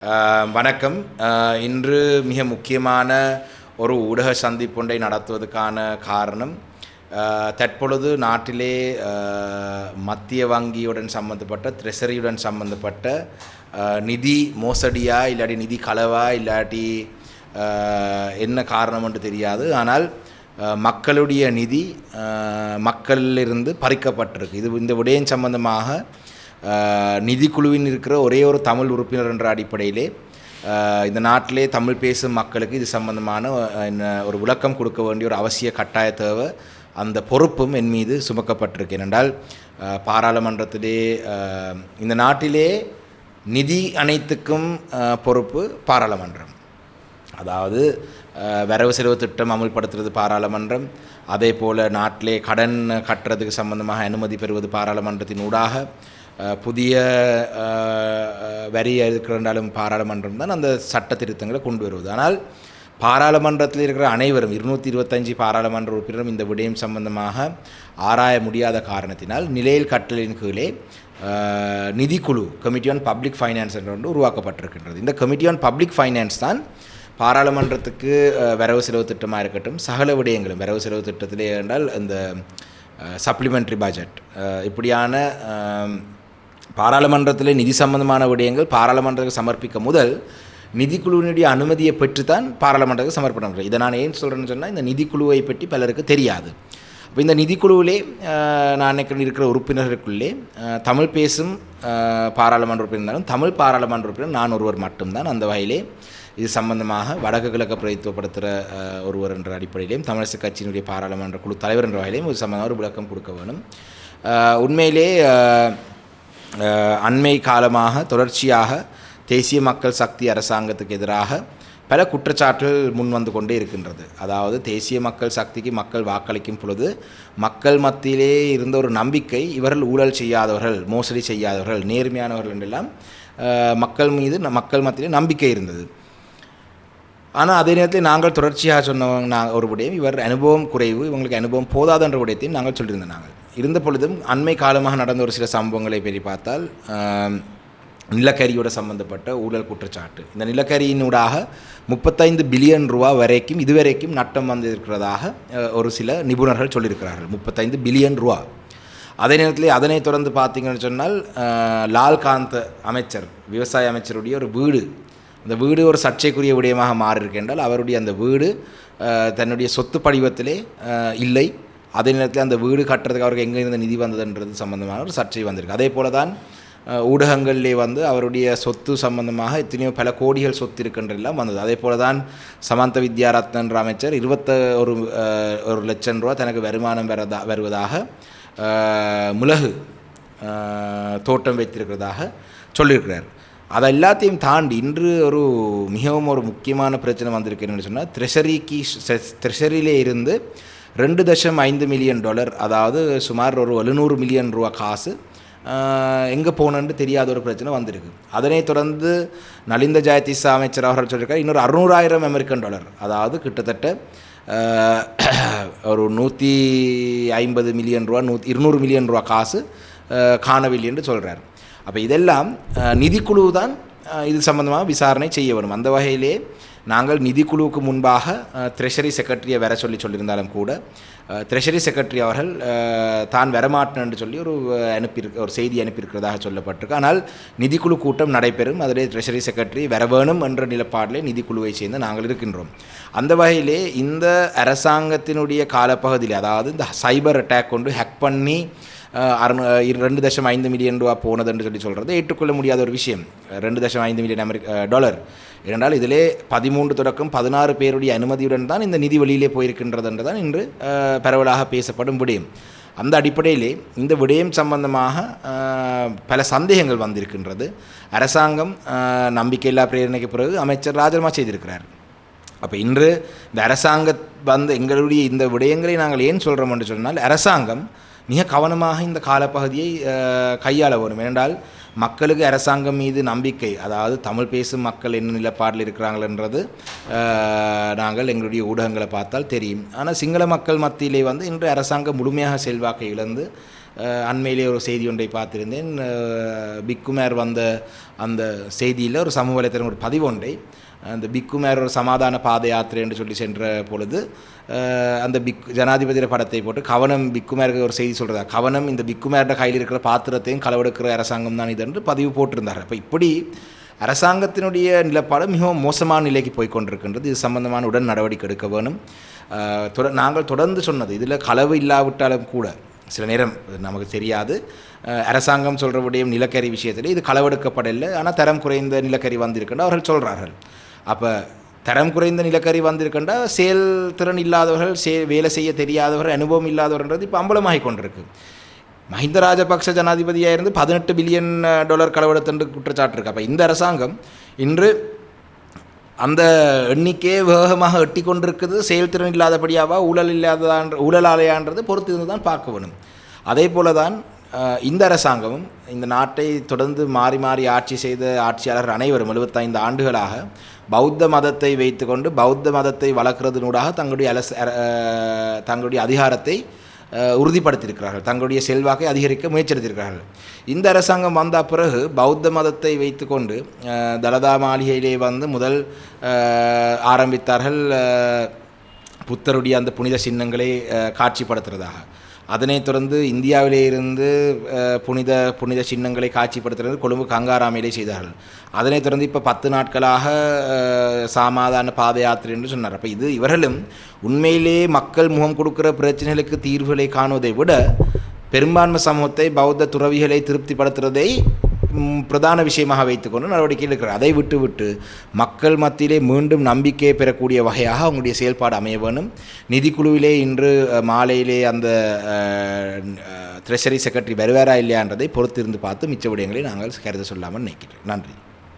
வணக்கம். இன்று மிக முக்கியமான ஒரு ஊடக சந்திப்பொன்றை நடத்துவதற்கான காரணம், தற்பொழுது நாட்டிலே மத்திய வங்கியுடன் சம்பந்தப்பட்ட, ட்ரெஷரியுடன் சம்பந்தப்பட்ட நிதி மோசடியா இல்லாட்டி நிதி களவா இல்லாட்டி என்ன காரணம் என்று தெரியாது. ஆனால் மக்களுடைய நிதி மக்களிலிருந்து பறிக்கப்பட்டிருக்கு. இந்த விடயம் சம்பந்தமாக நிதிக்குழுவின் இருக்கிற ஒரே ஒரு தமிழ் உறுப்பினர் என்ற அடிப்படையிலே இந்த நாட்டிலே தமிழ் பேசும் மக்களுக்கு இது சம்பந்தமான ஒரு விளக்கம் கொடுக்க வேண்டிய ஒரு அவசிய கட்டாய தேவை, அந்த பொறுப்பும் என் மீது சுமக்கப்பட்டிருக்கு. ஏனென்றால் பாராளுமன்றத்திலே இந்த நாட்டிலே நிதி அனைத்துக்கும் பொறுப்பு பாராளுமன்றம். அதாவது வரவு செலவு திட்டம் அமுல்படுத்துறது பாராளுமன்றம், அதே போல் நாட்டிலே கடன் கட்டுறதுக்கு சம்பந்தமாக அனுமதி பெறுவது பாராளுமன்றத்தின் ஊடாக, புதிய வரி இருக்கிறாலும் பாராளுமன்றம் தான் அந்த சட்ட திருத்தங்களை கொண்டு வருவது. ஆனால் பாராளுமன்றத்தில் இருக்கிற அனைவரும் 225 பாராளுமன்ற உறுப்பினரும் இந்த விடயம் சம்பந்தமாக ஆராய முடியாத காரணத்தினால் நிலையில் கட்டளையின் கீழே நிதிக்குழு, கமிட்டி ஆன் பப்ளிக் ஃபைனான்ஸ் என்ற ஒன்று உருவாக்கப்பட்டிருக்கின்றது. இந்த கமிட்டி ஆன் பப்ளிக் ஃபைனான்ஸ் தான் பாராளுமன்றத்துக்கு வரவு செலவு திட்டமாக இருக்கட்டும், சகல விடயங்களும் வரவு செலவு திட்டத்திலே என்றால் இந்த சப்ளிமெண்ட்ரி பட்ஜெட் இப்படியான பாராளுமன்றத்தில் நிதி சம்பந்தமான விடயங்கள் பாராளுமன்றத்துக்கு சமர்ப்பிக்க முதல் நிதிக்குழுவினுடைய அனுமதியை பெற்றுத்தான் பாராளுமன்றத்துக்கு சமர்ப்பணம். இதை நான் ஏன் சொல்கிறேன்னு சொன்னால், இந்த நிதிக்குழுவை பற்றி பலருக்கு தெரியாது. அப்போ இந்த நிதிக்குழுவிலே நான் இருக்கிற உறுப்பினர்களுக்குள்ளே தமிழ் பேசும் பாராளுமன்ற உறுப்பினர் இருந்தாலும் தமிழ் பாராளுமன்ற உறுப்பினர் நான் ஒருவர் மட்டும்தான். அந்த வகையிலே இது சம்பந்தமாக வடக்கு கிழக்கு பிரதித்துவப்படுத்துகிற ஒருவர் என்ற அடிப்படையிலேயும் தமிழரசு கட்சியினுடைய பாராளுமன்ற குழு தலைவர் என்ற வகையிலையும் இது சம்பந்தமாக ஒரு விளக்கம் கொடுக்க வேணும். உண்மையிலே அண்மை காலமாக தொடர்ச்சியாக தேசிய மக்கள் சக்தி அரசாங்கத்துக்கு எதிராக பல குற்றச்சாட்டுகள் முன் வந்து கொண்டே இருக்கின்றது. அதாவது தேசிய மக்கள் சக்திக்கு மக்கள் வாக்களிக்கும் பொழுது மக்கள் மத்தியிலே இருந்த ஒரு நம்பிக்கை, இவர்கள் ஊழல் செய்யாதவர்கள், மோசடி செய்யாதவர்கள், நேர்மையானவர்கள் என்றெல்லாம் மக்கள் மத்தியிலே நம்பிக்கை இருந்தது. ஆனால் அதே நேரத்தில் நாங்கள் தொடர்ச்சியாக சொன்னவங்க ஒரு விடயம், இவர் அனுபவம் குறைவு, இவங்களுக்கு அனுபவம் போதாதென்ற விடயத்தையும் நாங்கள் சொல்லியிருந்தோம். நாங்கள் இருந்த பொழுதும் அண்மை காலமாக நடந்த ஒரு சில சம்பவங்களை பற்றி பார்த்தால், நிலக்கரியோடு சம்பந்தப்பட்ட ஊழல் குற்றச்சாட்டு, இந்த நிலக்கரியினூடாக 35 பில்லியன் ரூபா வரைக்கும் இதுவரைக்கும் நட்டம் வந்திருக்கிறதாக ஒரு சில நிபுணர்கள் சொல்லியிருக்கிறார்கள். 35 பில்லியன் ரூபா. அதே நேரத்தில் அதனை தொடர்ந்து பார்த்தீங்கன்னு சொன்னால், லால்காந்த் அமைச்சர், விவசாய அமைச்சருடைய ஒரு வீடு, அந்த வீடு ஒரு சர்ச்சைக்குரிய விடயமாக மாறியிருக்கின்றால் அவருடைய அந்த வீடு தன்னுடைய சொத்து படிவத்திலே இல்லை. அதே நேரத்தில் அந்த வீடு கட்டுறதுக்கு அவருக்கு எங்கே இருந்த நிதி வந்ததுன்றது சம்பந்தமான ஒரு சர்ச்சை வந்திருக்கு. அதே போல தான் ஊடகங்களிலே அவருடைய சொத்து சம்பந்தமாக எத்தனையோ பல கோடிகள் சொத்து இருக்கின்றெல்லாம் வந்தது. அதே போல தான் சமந்த வித்யாரத்னன்ற அமைச்சர் 21 லட்சம் ரூபா தனக்கு வருமானம் வருவதாக மிளகு தோட்டம் வைத்திருக்கிறதாக சொல்லியிருக்கிறார். அதை எல்லாத்தையும் தாண்டி இன்று மிகவும் ஒரு முக்கியமான பிரச்சனை வந்திருக்குன்னு சொன்னால், ட்ரெஷரியிலே இருந்து $2.5 மில்லியன், அதாவது சுமார் ஒரு 700 மில்லியன் ரூபா காசு எங்கே போனன்னு தெரியாத ஒரு பிரச்சனை வந்திருக்கு. அதனை தொடர்ந்து நலிந்த ஜெயதிசா அமைச்சர் அவர்கள் சொல்லியிருக்கார், இன்னொரு $600,000 அதாவது கிட்டத்தட்ட ஒரு 150 மில்லியன் ரூபா 200 மில்லியன் ரூபா காசு காணவில்லை என்று சொல்கிறார். அப்போ இதெல்லாம் நிதிக்குழு தான் இது சம்பந்தமாக விசாரணை செய்ய வரும். அந்த வகையிலே நாங்கள் நிதிக்குழுவுக்கு முன்பாக ட்ரெஷரி செக்ரட்டரியை வர சொல்லியிருந்தாலும் கூட, ட்ரெஷரி செக்ரட்டரி அவர்கள் தான் வரமாட்டேன் என்று சொல்லி ஒரு செய்தி அனுப்பியிருக்கிறதாக சொல்லப்பட்டிருக்கு. ஆனால் நிதிக்குழு கூட்டம் நடைபெறும், அதிலே ட்ரெஷரி செக்ரட்டரி வர வேணும் என்ற நிலப்பாடிலே நிதிக்குழுவை சேர்ந்து நாங்கள் இருக்கின்றோம். அந்த வகையிலே இந்த அரசாங்கத்தினுடைய காலப்பகுதியில், அதாவது இந்த சைபர் அட்டாக் கொண்டு ஹேக் பண்ணி $2.5 மில்லியன் ரூபா போனது என்று சொல்கிறது ஏற்றுக்கொள்ள முடியாத ஒரு விஷயம். $2.5 மில்லியன் ஏனென்றால் இதிலே 13 தொடக்கம் 16 பேருடைய அனுமதியுடன் தான் இந்த நிதி வெளியிலே போயிருக்கின்றது என்று தான் இன்று பரவலாக பேசப்படும் விடயம். அந்த அடிப்படையிலே இந்த விடயம் சம்பந்தமாக பல சந்தேகங்கள் வந்திருக்கின்றது. அரசாங்கம் நம்பிக்கையில்லா பிரேரணைக்கு பிறகு அமைச்சர் ராஜினாமா செய்திருக்கிறார். அப்போ இன்று இந்த அரசாங்கம் எங்களுடைய இந்த விடயங்களை நாங்கள் ஏன் சொல்கிறோம் என்று சொன்னால், அரசாங்கம் மிக கவனமாக இந்த காலப்பகுதியை கையாள வரும். ஏனென்றால் மக்களுக்கு அரசாங்கம் மீது நம்பிக்கை, அதாவது தமிழ் பேசும் மக்கள் என்ன நிலப்பாடில் இருக்கிறாங்கன்றது நாங்கள் எங்களுடைய ஊடகங்களை பார்த்தால் தெரியும். ஆனால் சிங்கள மக்கள் மத்தியிலே இன்று அரசாங்கம் முழுமையாக செல்வாக்கை இழந்து அண்மையிலே ஒரு செய்தி ஒன்றை பார்த்திருந்தேன். பிக்குமார் வந்த அந்த செய்தியில் ஒரு சமூக வலைத்தளம் ஒரு பதிவு ஒன்றை, அந்த பிக்குமார் ஒரு சமாதான பாத யாத்திரை என்று சொல்லி சென்ற பொழுது அந்த ஜனாதிபதியோட படத்தை போட்டு கவனம் பிக்குமாருக்கு ஒரு செய்தி சொல்கிறதா, கவனம் இந்த பிக்குமாரோட கையில் இருக்கிற பாத்திரத்தையும் களவெடுக்கிற அரசாங்கம் தான் இது என்று பதிவு போட்டிருந்தார். அப்போ இப்படி அரசாங்கத்தினுடைய நிலப்பாடு மிகவும் மோசமான நிலைக்கு போய் கொண்டிருக்கின்றது. இது சம்பந்தமான உடன் நடவடிக்கை எடுக்க வேணும். நாங்கள் தொடர்ந்து சொன்னது, இதில் களவு இல்லாவிட்டாலும் கூட சில நேரம் நமக்கு தெரியாது, அரசாங்கம் சொல்கிற விடயம் நிலக்கரி விஷயத்தில் இது களவெடுக்கப்படலை, ஆனால் தரம் குறைந்த நிலக்கரி வந்திருக்கின்ற அவர்கள் சொல்கிறார்கள். அப்போ தரம் குறைந்த நிலக்கரி வந்திருக்கின்ற செயல்திறன் இல்லாதவர்கள், வேலை செய்ய தெரியாதவர்கள், அனுபவம் இல்லாதவர்ன்றது இப்போ அம்பலமாகி கொண்டிருக்கு. மஹிந்த ராஜபக்ச ஜனாதிபதியாக இருந்து $18 பில்லியன் களவெடுத்து குற்றச்சாட்டு இருக்குது. அப்போ இந்த அரசாங்கம் இன்று அந்த எண்ணிக்கையே வேகமாக எட்டி கொண்டிருக்குது. செயல்திறன் இல்லாதபடியாவா ஊழலாலையான்றது பொறுத்து இருந்து தான் பார்க்க வேணும். அதே போல தான் இந்த அரசாங்கமும் இந்த நாட்டை தொடர்ந்து மாறி மாறி ஆட்சி செய்த ஆட்சியாளர்கள் அனைவரும் 75 ஆண்டுகளாக பௌத்த மதத்தை வைத்துக்கொண்டு பௌத்த மதத்தை வளர்க்கிறதுனூடாக தங்களுடைய அதிகாரத்தை உறுதிப்படுத்தியிருக்கிறார்கள், தங்களுடைய செல்வாக்கை அதிகரிக்க முயற்சித்திருக்கிறார்கள். இந்த அரசாங்கம் வந்த பிறகு பௌத்த மதத்தை வைத்துக்கொண்டு தலதா மாளிகையிலே வந்து முதல் ஆரம்பித்தார்கள் புத்தருடைய அந்த புனித சின்னங்களை காட்சிப்படுத்துறதாக. அதனைத் தொடர்ந்து இந்தியாவிலே இருந்து புனித சின்னங்களை காட்சிப்படுத்துறது கொழும்பு கங்காராமையிலே செய்தார்கள். அதனைத் தொடர்ந்து இப்போ 10 நாட்களாக சமாதான பாத யாத்திரை என்று சொன்னார். அப்போ இது இவர்களும் உண்மையிலே மக்கள் முகம் கொடுக்கிற பிரச்சனைகளுக்கு தீர்வுகளை காணுவதை விட பெரும்பான்மை சமூகத்தை பௌத்த துறவிகளை திருப்திப்படுத்துவதை பிரதான விஷயமாக வைத்துக்கொண்டு நடவடிக்கை எடுக்கிறார். அதை விட்டு மக்கள் மத்தியிலே மீண்டும் நம்பிக்கையை பெறக்கூடிய வகையாக அவங்களுடைய செயல்பாடு அமைய வேணும். நிதிக்குழுவிலே இன்று மாலையிலே அந்த ட்ரெஷரி செக்ரட்டரி வருவாரா இல்லையான்றதை பொறுத்திருந்து பார்த்து மிச்ச விடயங்களை நாங்கள் கருத சொல்லாமல் நினைக்கிறேன். நன்றி.